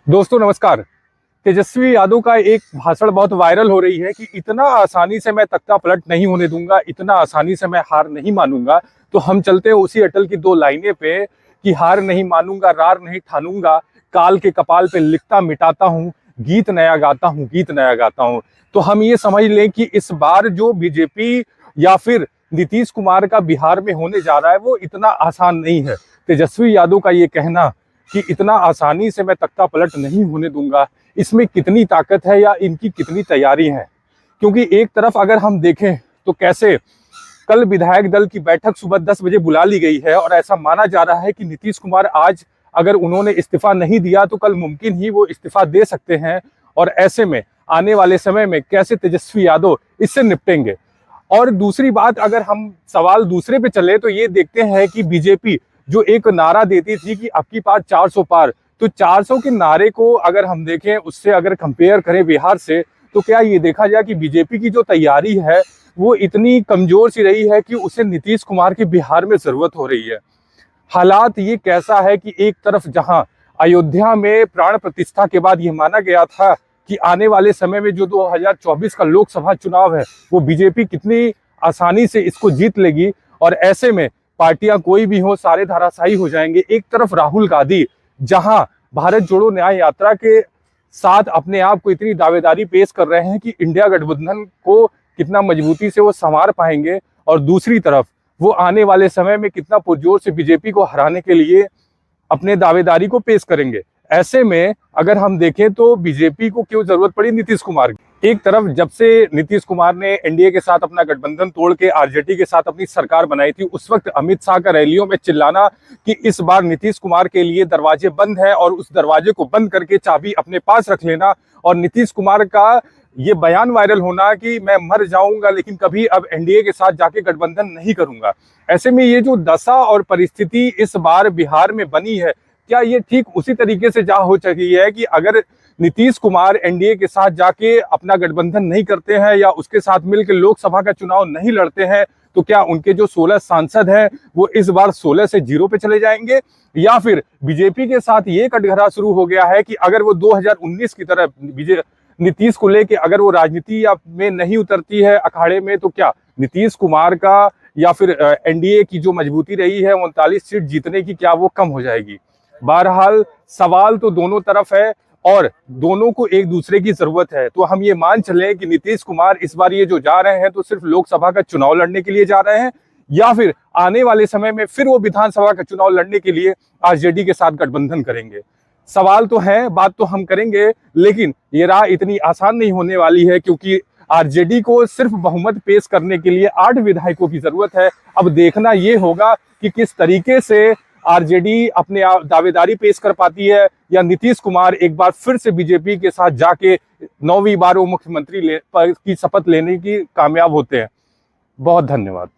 दोस्तों नमस्कार। तेजस्वी यादव का एक भाषण बहुत वायरल हो रही है कि इतना आसानी से मैं तख्ता पलट नहीं होने दूंगा, इतना आसानी से मैं हार नहीं मानूंगा। तो हम चलते हैं उसी अटल की दो लाइनें पे कि हार नहीं मानूंगा, रार नहीं ठानूंगा, काल के कपाल पे लिखता मिटाता हूँ, गीत नया गाता हूँ, गीत नया गाता हूँ। तो हम ये समझ लें कि इस बार जो बीजेपी या फिर नीतीश कुमार का बिहार में होने जा रहा है वो इतना आसान नहीं है। तेजस्वी यादव का ये कहना कि इतना आसानी से मैं तख्ता पलट नहीं होने दूंगा, इसमें कितनी ताकत है या इनकी कितनी तैयारी है। क्योंकि एक तरफ अगर हम देखें तो कैसे कल विधायक दल की बैठक सुबह 10 बजे बुला ली गई है और ऐसा माना जा रहा है कि नीतीश कुमार आज अगर उन्होंने इस्तीफा नहीं दिया तो कल मुमकिन ही वो इस्तीफा दे सकते हैं। और ऐसे में आने वाले समय में कैसे तेजस्वी यादव इससे निपटेंगे। और दूसरी बात, अगर हम सवाल दूसरे पे चले तो ये देखते हैं कि बीजेपी जो एक नारा देती थी कि अब की बार 400 पार, तो 400 के नारे को अगर हम देखें उससे अगर कंपेयर करें बिहार से, तो क्या ये देखा जाए कि बीजेपी की जो तैयारी है वो इतनी कमजोर सी रही है कि उसे नीतीश कुमार की बिहार में जरूरत हो रही है। हालात ये कैसा है कि एक तरफ जहां अयोध्या में प्राण प्रतिष्ठा के बाद ये माना गया था कि आने वाले समय में जो 2024 का लोकसभा चुनाव है वो बीजेपी कितनी आसानी से इसको जीत लेगी और ऐसे में पार्टियां कोई भी हो सारे धराशायी हो जाएंगे। एक तरफ राहुल गांधी जहां भारत जोड़ो न्याय यात्रा के साथ अपने आप को इतनी दावेदारी पेश कर रहे हैं कि इंडिया गठबंधन को कितना मजबूती से वो संवार पाएंगे, और दूसरी तरफ वो आने वाले समय में कितना पुरजोर से बीजेपी को हराने के लिए अपने दावेदारी को पेश करेंगे। ऐसे में अगर हम देखें तो बीजेपी को क्यों जरूरत पड़ी नीतीश कुमार की। एक तरफ जब से नीतीश कुमार ने एनडीए के साथ अपना गठबंधन तोड़ के आरजेडी के साथ अपनी सरकार बनाई थी, उस वक्त अमित शाह का रैलियों में चिल्लाना कि इस बार नीतीश कुमार के लिए दरवाजे बंद है और उस दरवाजे को बंद करके चाबी अपने पास रख लेना, और नीतीश कुमार का ये बयान वायरल होना कि मैं मर जाऊंगा लेकिन कभी अब एनडीए के साथ जाके गठबंधन नहीं करूंगा। ऐसे में ये जो दशा और परिस्थिति इस बार बिहार में बनी है, क्या ये ठीक उसी तरीके से जा हो चुकी है कि अगर नीतीश कुमार एनडीए के साथ जाके अपना गठबंधन नहीं करते हैं या उसके साथ मिलकर लोकसभा का चुनाव नहीं लड़ते हैं तो क्या उनके जो 16 सांसद हैं वो इस बार 16 से 0 पे चले जाएंगे, या फिर बीजेपी के साथ ये कटघरा शुरू हो गया है कि अगर वो 2019 की तरह नीतीश को लेके अगर वो राजनीति में नहीं उतरती है अखाड़े में, तो क्या नीतीश कुमार का या फिर एनडीए की जो मजबूती रही है 39 सीट जीतने की, क्या वो कम हो जाएगी। बहरहाल सवाल तो दोनों तरफ है और दोनों को एक दूसरे की जरूरत है। तो हम ये मान चलें कि नीतीश कुमार इस बार ये जो जा रहे हैं तो सिर्फ लोकसभा का चुनाव लड़ने के लिए जा रहे हैं, या फिर आने वाले समय में फिर वो विधानसभा का चुनाव लड़ने के लिए आरजेडी के साथ गठबंधन करेंगे। सवाल तो है, बात तो हम करेंगे, लेकिन ये राह इतनी आसान नहीं होने वाली है क्योंकि आरजेडी को सिर्फ बहुमत पेश करने के लिए 8 विधायकों की जरूरत है। अब देखना ये होगा कि किस तरीके से आरजेडी अपने दावेदारी पेश कर पाती है या नीतीश कुमार एक बार फिर से बीजेपी के साथ जाके 9वीं बार वो मुख्यमंत्री की शपथ लेने की कामयाब होते हैं। बहुत धन्यवाद।